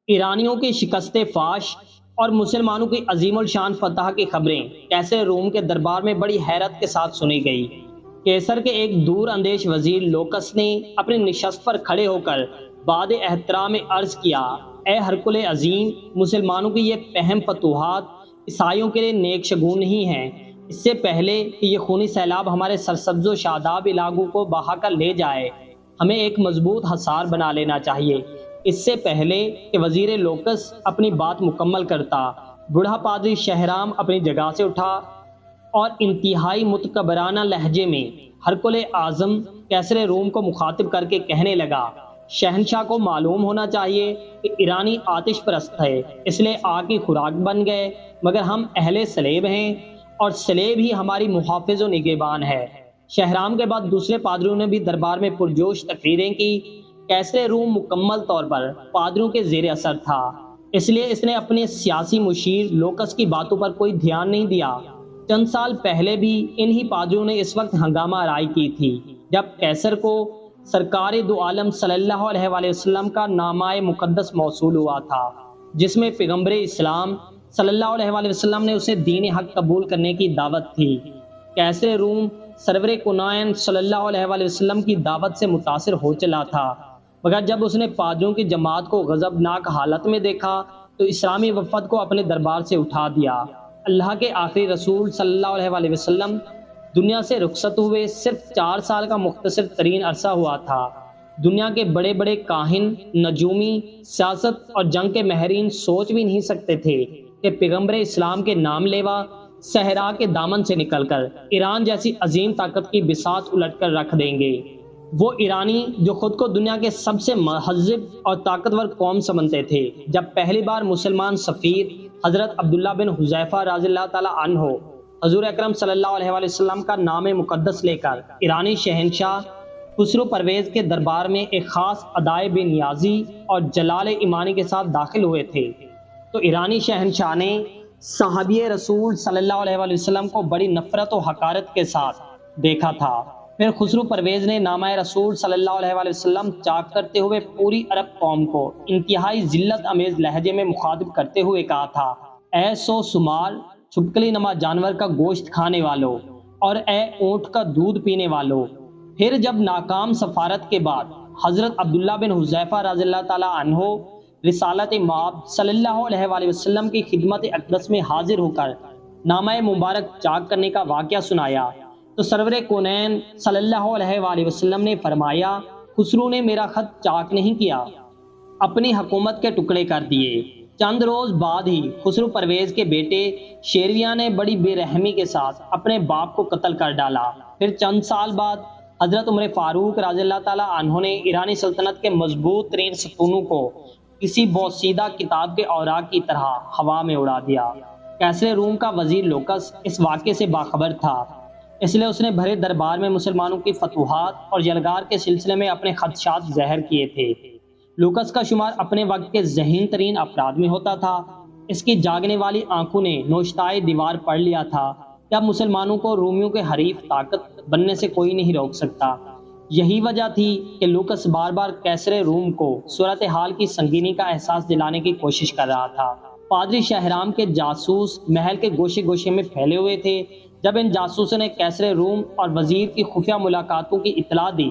ایرانیوں کی شکست فاش اور مسلمانوں کی عظیم الشان فتح کی خبریں کیسے روم کے دربار میں بڑی حیرت کے ساتھ سنی گئی۔ کیسر کے ایک دور اندیش وزیر لوکس نے اپنی نشست پر کھڑے ہو کر بعد احترام عرض کیا، اے ہرکل عظیم، مسلمانوں کی یہ اہم فتوحات عیسائیوں کے لیے نیک شگون نہیں ہیں۔ اس سے پہلے کہ یہ خونی سیلاب ہمارے سرسبز و شاداب علاقوں کو بہا کر لے جائے، ہمیں ایک مضبوط حصار بنا لینا چاہیے۔ اس سے پہلے کہ وزیر لوکس اپنی بات مکمل کرتا، بوڑھا پادری شہرام اپنی جگہ سے اٹھا اور انتہائی متکبرانہ لہجے میں ہرکل اعظم کیسر روم کو مخاطب کر کے کہنے لگا، شہنشاہ کو معلوم ہونا چاہیے کہ ایرانی آتش پرست ہے، اس لیے آگ کی خوراک بن گئے، مگر ہم اہل سلیب ہیں اور سلیب ہی ہماری محافظ و نگہبان ہے۔ شہرام کے بعد دوسرے پادریوں نے بھی دربار میں پرجوش تقریریں کی۔ کیسر روم مکمل طور پر پادریوں کے زیر اثر تھا، اس لیے اس نے اپنے سیاسی مشیر لوکس کی باتوں پر کوئی دھیان نہیں دیا۔ چند سال پہلے بھی انہی پادریوں نے اس وقت ہنگامہ آرائی کی تھی جب کیسر کو سرکار دو عالم صلی اللہ علیہ وآلہ وسلم کا نامہ مقدس موصول ہوا تھا، جس میں پیغمبر اسلام صلی اللہ علیہ وآلہ وسلم نے اسے دین حق قبول کرنے کی دعوت تھی۔ کیسر روم سرور کونین صلی اللہ علیہ وآلہ وسلم کی دعوت سے متاثر ہو چلا تھا، مگر جب اس نے پادریوں کی جماعت کو غضبناک حالت میں دیکھا تو اسلامی وفد کو اپنے دربار سے اٹھا دیا۔ اللہ کے آخری رسول صلی اللہ علیہ وآلہ وسلم دنیا سے رخصت ہوئے صرف 4 سال کا مختصر ترین عرصہ ہوا تھا۔ دنیا کے بڑے بڑے کاہن، نجومی، سیاست اور جنگ کے ماہرین سوچ بھی نہیں سکتے تھے کہ پیغمبر اسلام کے نام لیوا صحرا کے دامن سے نکل کر ایران جیسی عظیم طاقت کی بساط الٹ کر رکھ دیں گے۔ وہ ایرانی جو خود کو دنیا کے سب سے مہذب اور طاقتور قوم سمجھتے تھے، جب پہلی بار مسلمان سفیر حضرت عبداللہ بن حذیفہ رضی اللہ تعالی عنہ حضور اکرم صلی اللہ علیہ وآلہ وسلم کا نام مقدس لے کر ایرانی شہنشاہ خسرو پرویز کے دربار میں ایک خاص ادائے بے نیازی اور جلال ایمانی کے ساتھ داخل ہوئے تھے، تو ایرانی شہنشاہ نے صحابی رسول صلی اللہ علیہ وآلہ وسلم کو بڑی نفرت و حقارت کے ساتھ دیکھا تھا۔ پھر خسرو پرویز نے نامہ رسول صلی اللہ علیہ وآلہ وسلم چاک کرتے ہوئے پوری عرب قوم کو انتہائی ذلت امیز لہجے میں مخاطب کرتے ہوئے کہا تھا، اے سو سمار چھپکلی نما جانور کا گوشت کھانے والوں اور اے اونٹ کا دودھ پینے والوں۔ پھر جب ناکام سفارت کے بعد حضرت عبداللہ بن حذیفہ رضی اللہ تعالی عنہ رسالت مآب صلی اللہ علیہ وآلہ وسلم کی خدمت اقدس میں حاضر ہو کر نامہ مبارک چاک کرنے کا واقعہ سنایا تو سرور کونین صلی اللہ علیہ وآلہ وسلم نے فرمایا، خسرو نے میرا خط چاک نہیں کیا، اپنی حکومت کے ٹکڑے کر دیے۔ چند روز بعد ہی خسرو پرویز کے بیٹے شیرویہ نے بڑی بے رحمی کے ساتھ اپنے باپ کو قتل کر ڈالا۔ پھر چند سال بعد حضرت عمر فاروق رضی اللہ تعالی عنہ نے ایرانی سلطنت کے مضبوط ترین ستونوں کو کسی بوسیدہ کتاب کے اوراق کی طرح ہوا میں اڑا دیا۔ کیسر روم کا وزیر لوکس اس واقعے سے باخبر تھا، اس لیے اس نے بھرے دربار میں مسلمانوں کی فتوحات اور یلغار کے سلسلے میں اپنے خدشات ظاہر کیے تھے۔ لوکس کا شمار اپنے وقت کے ذہین ترین افراد میں ہوتا تھا۔ اس کی جاگنے والی آنکھوں نے نوشتائے دیوار پڑھ لیا تھا کہ اب مسلمانوں کو رومیوں کے حریف طاقت بننے سے کوئی نہیں روک سکتا۔ یہی وجہ تھی کہ لوکس بار بار کیسر روم کو صورتحال کی سنگینی کا احساس دلانے کی کوشش کر رہا تھا۔ پادری شہرام کے جاسوس محل کے گوشے گوشے میں پھیلے ہوئے تھے۔ جب ان جاسوسوں نے کیسر روم اور وزیر کی خفیہ ملاقاتوں کی اطلاع دی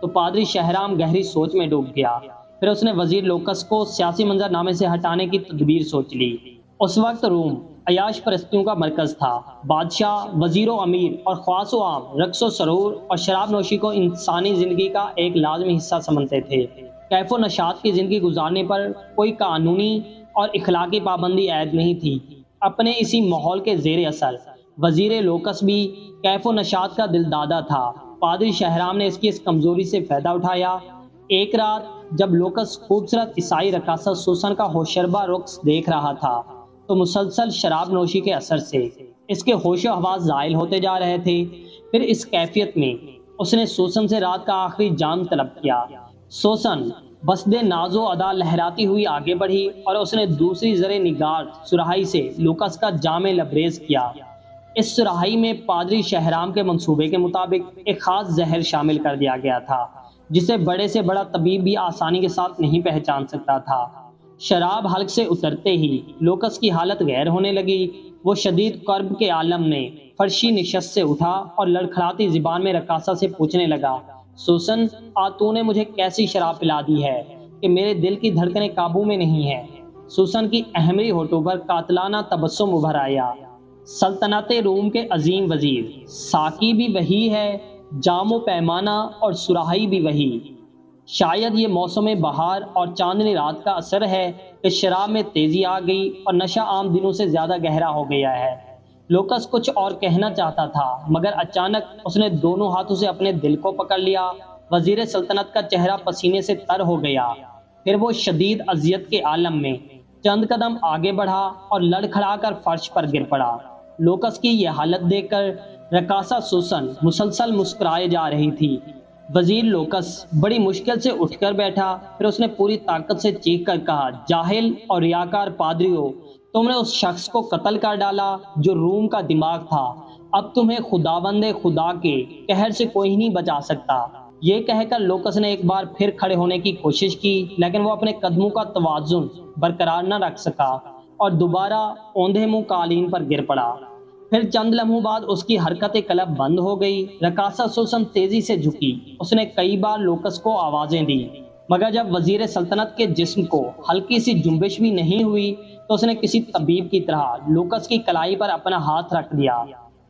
تو پادری شہرام گہری سوچ میں ڈوب گیا۔ پھر اس نے وزیر لوکس کو سیاسی منظر نامے سے ہٹانے کی تدبیر سوچ لی۔ اس وقت روم عیاش پرستیوں کا مرکز تھا۔ بادشاہ، وزیر و امیر اور خواص و عام رقص و سرور اور شراب نوشی کو انسانی زندگی کا ایک لازمی حصہ سمجھتے تھے۔ کیف و نشاط کی زندگی گزارنے پر کوئی قانونی اور اخلاقی پابندی عائد نہیں تھی۔ اپنے اسی ماحول کے زیر اثر وزیر لوکس بھی کیف و نشاط کا دل دادا تھا۔ پادری شہرام نے اس کی اس کمزوری سے فائدہ اٹھایا۔ ایک رات جب لوکس خوبصورت عیسائی رقاصہ سوسن کا ہوشربا رقص دیکھ رہا تھا تو مسلسل شراب نوشی کے اثر سے اس کے ہوش و حواس زائل ہوتے جا رہے تھے۔ پھر اس کیفیت میں اس نے سوسن سے رات کا آخری جام طلب کیا۔ سوسن بسدے ناز و ادا لہراتی ہوئی آگے بڑھی اور اس نے دوسری زر نگار سراہی سے لوکس کا جام لبریز کیا۔ اس سراہی میں پادری شہرام کے منصوبے کے مطابق ایک خاص زہر شامل کر دیا گیا تھا جسے بڑے سے بڑا طبیب بھی آسانی کے ساتھ نہیں پہچان سکتا تھا۔ شراب حلق سے اترتے ہی لوکس کی حالت غیر ہونے لگی۔ وہ شدید کرب کے عالم میں فرشی نشست سے اٹھا اور لڑکھڑاتی زبان میں رقاصہ سے پوچھنے لگا، سوسن، تو نے مجھے کیسی شراب پلا دی ہے کہ میرے دل کی دھڑکنیں قابو میں نہیں ہیں؟ سوسن کی احمری ہونٹوں پر قاتلانہ تبسم ابھر آیا۔ سلطنت روم کے عظیم وزیر، ساقی بھی وہی ہے، جام و پیمانہ اور صراحی بھی وہی۔ شاید یہ موسم بہار اور چاندنی رات کا اثر ہے کہ شراب میں تیزی آ گئی اور نشہ عام دنوں سے زیادہ گہرا ہو گیا ہے۔ لوکس کچھ اور کہنا چاہتا تھا مگر اچانک اس نے دونوں ہاتھوں سے اپنے دل کو پکڑ لیا۔ وزیر سلطنت کا چہرہ پسینے سے تر ہو گیا۔ پھر وہ شدید اذیت کے عالم میں چند قدم آگے بڑھا اور لڑکھڑا کر فرش پر گر پڑا۔ لوکس کی یہ حالت دیکھ کر رقاصہ سوسن مسلسل مسکرائے جا رہی تھی۔ وزیر لوکس بڑی مشکل سے اٹھ کر بیٹھا، پھر اس نے پوری طاقت سے چیخ کر کہا، جاہل اور ریاکار پادریو، تم نے اس شخص کو قتل کر ڈالا جو روم کا دماغ تھا۔ اب تمہیں خداوند خدا کے قہر سے کوئی نہیں بچا سکتا۔ یہ کہہ کر لوکس نے ایک بار پھر کھڑے ہونے کی کوشش کی، لیکن وہ اپنے قدموں کا توازن برقرار نہ رکھ سکا اور دوبارہ اوندھے منہ قالین پر گر پڑا۔ پھر چند لمحوں بعد اس کی حرکت قلب بند ہو گئی۔ رقاصہ سوسن تیزی سے جھکی۔ اس نے کئی بار لوکس کو آوازیں دی، مگر جب وزیر سلطنت کے جسم کو ہلکی سی جنبش بھی نہیں ہوئی تو اس نے کسی طبیب کی طرح لوکس کی کلائی پر اپنا ہاتھ رکھ دیا۔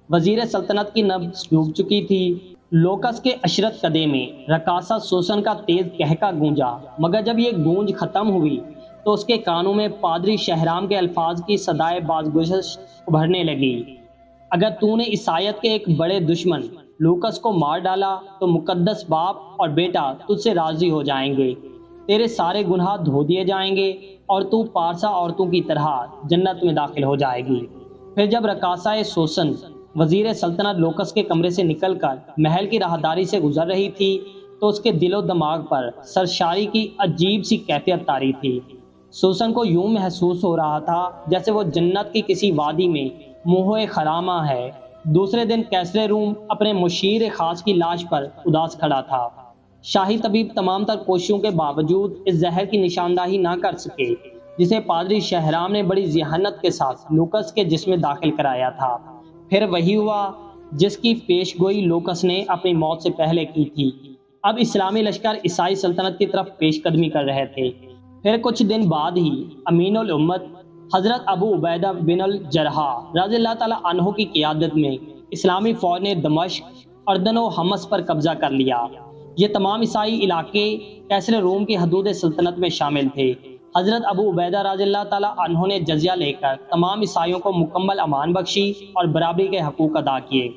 وزیر سلطنت کی نبض ڈوب چکی تھی۔ لوکس کے عشرت قدے میں رقاصہ سوسن کا تیز کہکا گونجا، مگر جب یہ گونج ختم ہوئی تو اس کے کانوں میں پادری شہرام کے الفاظ کی صدائے بازگشت ابھرنے لگی۔ اگر تو نے عیسائیت کے ایک بڑے دشمن لوکس کو مار ڈالا تو مقدس باپ اور بیٹا تجھ سے راضی ہو جائیں گے، تیرے سارے گناہ دھو دیے جائیں گے اور تو پارسا عورتوں کی طرح جنت میں داخل ہو جائے گی۔ پھر جب رقاصہ سوسن وزیر سلطنت لوکس کے کمرے سے نکل کر محل کی راہداری سے گزر رہی تھی تو اس کے دل و دماغ پر سرشاری کی عجیب سی کیفیت طاری تھی۔ سوسن کو یوں محسوس ہو رہا تھا جیسے وہ جنت کی کسی وادی میں موہے خرامہ ہے۔ دوسرے دن کیسر روم اپنے مشیر خاص کی لاش پر اداس کھڑا تھا۔ شاہی طبیب تمام تر کوششوں کے باوجود اس زہر کی نشاندہی نہ کر سکے جسے پادری شہرام نے بڑی ذہانت کے ساتھ لوکس کے جسم میں داخل کرایا تھا۔ پھر وہی ہوا جس کی پیش گوئی لوکس نے اپنی موت سے پہلے کی تھی۔ اب اسلامی لشکر عیسائی سلطنت کی طرف پیش قدمی کر رہے تھے۔ پھر کچھ دن بعد ہی امین الامت حضرت ابو عبیدہ بن الجرح رضی اللہ تعالیٰ عنہ کی قیادت میں اسلامی فوج نے دمشق، اردن و حمص پر قبضہ کر لیا۔ یہ تمام عیسائی علاقے کیسر روم کی حدود سلطنت میں شامل تھے۔ حضرت ابو عبیدہ رضی اللہ تعالیٰ عنہ نے جزیہ لے کر تمام عیسائیوں کو مکمل امان بخشی اور برابری کے حقوق ادا کیے۔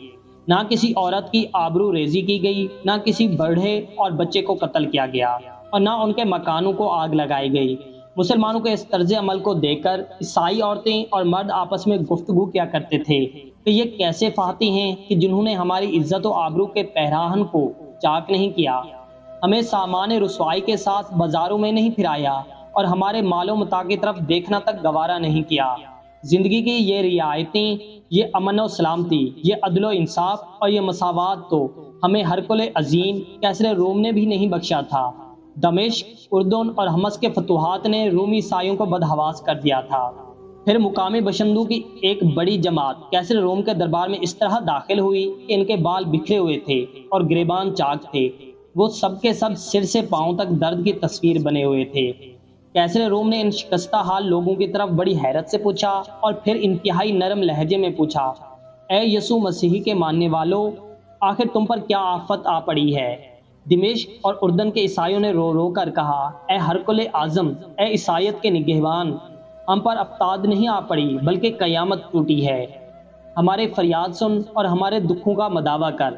نہ کسی عورت کی آبرو ریزی کی گئی، نہ کسی بڑھے اور بچے کو قتل کیا گیا اور نہ ان کے مکانوں کو آگ لگائی گئی۔ مسلمانوں کے اس طرز عمل کو دیکھ کر عیسائی عورتیں اور مرد آپس میں گفتگو کیا کرتے تھے کہ یہ کیسے فاتح ہیں کہ جنہوں نے ہماری عزت و آبرو کے پہراہن کو چاک نہیں کیا، ہمیں سامان رسوائی کے ساتھ بازاروں میں نہیں پھرایا اور ہمارے مال و متاع کی طرف دیکھنا تک گوارا نہیں کیا۔ زندگی کی یہ رعایتیں، یہ امن و سلامتی، یہ عدل و انصاف اور یہ مساوات تو ہمیں ہرکل عظیم کیسر روم نے بھی نہیں بخشا تھا۔ دمشق، اردن اور حمص کے فتوحات نے رومی عیسائیوں کو بدحواس کر دیا تھا۔ پھر مقامی باشندوں کی ایک بڑی جماعت کیسر روم کے دربار میں اس طرح داخل ہوئی کہ ان کے بال بکھرے ہوئے تھے اور گریبان چاک تھے۔ وہ سب کے سب سر سے پاؤں تک درد کی تصویر بنے ہوئے تھے۔ کیسر روم نے ان شکستہ حال لوگوں کی طرف بڑی حیرت سے پوچھا اور پھر انتہائی نرم لہجے میں پوچھا، اے یسوع مسیح کے ماننے والوں، آخر تم پر کیا آفت آ پڑی ہے؟ دمشق اور اردن کے عیسائیوں نے رو رو کر کہا، اے ہرکل اعظم، اے عیسائیت کے نگہبان، ہم پر افتاد نہیں آ پڑی بلکہ قیامت ٹوٹی ہے۔ ہمارے فریاد سن اور ہمارے دکھوں کا مداوع کر۔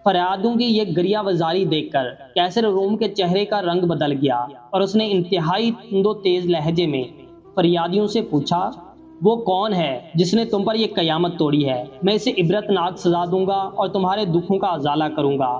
فریادوں کی یہ گریہ وزاری دیکھ کر کیسر روم کے چہرے کا رنگ بدل گیا اور اس نے انتہائی تند و تیز لہجے میں فریادیوں سے پوچھا، وہ کون ہے جس نے تم پر یہ قیامت توڑی ہے؟ میں اسے عبرت ناک سزا دوں گا اور تمہارے دکھوں کا ازالہ کروں گا۔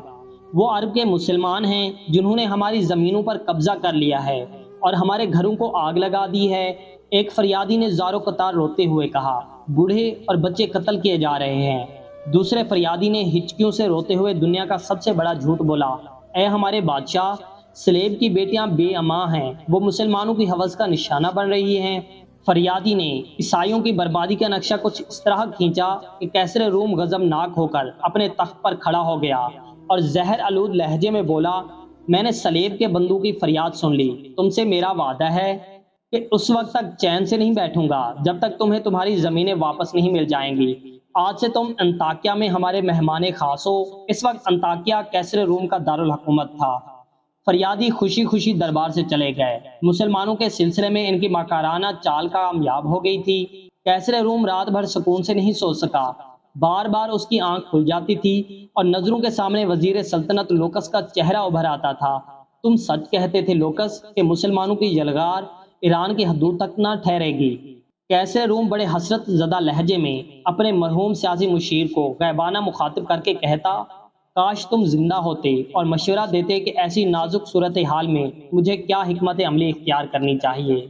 وہ عرب کے مسلمان ہیں جنہوں نے ہماری زمینوں پر قبضہ کر لیا ہے اور ہمارے گھروں کو آگ لگا دی ہے۔ ایک فریادی نے زار و قطار روتے ہوئے کہا، بوڑھے اور بچے قتل کیے جا رہے ہیں۔ دوسرے فریادی نے ہچکیوں سے روتے ہوئے دنیا کا سب سے بڑا جھوٹ بولا، اے ہمارے بادشاہ، سلیب کی بیٹیاں بے اماں ہیں، وہ مسلمانوں کی حوث کا نشانہ بن رہی ہیں۔ فریادی نے عیسائیوں کی بربادی کا نقشہ کچھ اس طرح کھینچا کہ کیسر روم غضبناک ہو کر اپنے تخت پر کھڑا ہو گیا اور زہر آلود لہجے میں بولا، میں نے سلیب کے بندوں کی فریاد سن لی، تم سے میرا وعدہ ہے کہ اس وقت تک چین سے نہیں بیٹھوں گا جب تک تمہیں تمہاری زمینیں واپس نہیں مل جائیں گی۔ آج سے تم انطاکیہ میں ہمارے مہمان خاص ہو۔ اس وقت انطاکیہ کیسر روم کا دارالحکومت تھا۔ فریادی خوشی خوشی دربار سے چلے گئے۔ مسلمانوں کے سلسلے میں ان کی مکارانہ چال کامیاب ہو گئی تھی۔ کیسر روم رات بھر سکون سے نہیں سو سکا۔ بار بار اس کی آنکھ کھل جاتی تھی اور نظروں کے سامنے وزیر سلطنت لوکس کا چہرہ ابھر آتا تھا۔ تم سچ کہتے تھے لوکس کہ مسلمانوں کی یلغار ایران کی حدود تک نہ ٹھہرے گی۔ کیسر روم بڑے حسرت زدہ لہجے میں اپنے مرحوم سیاسی مشیر کو غیبانہ مخاطب کر کے کہتا، کاش تم زندہ ہوتے اور مشورہ دیتے کہ ایسی نازک صورتحال میں مجھے کیا حکمت عملی اختیار کرنی چاہیے۔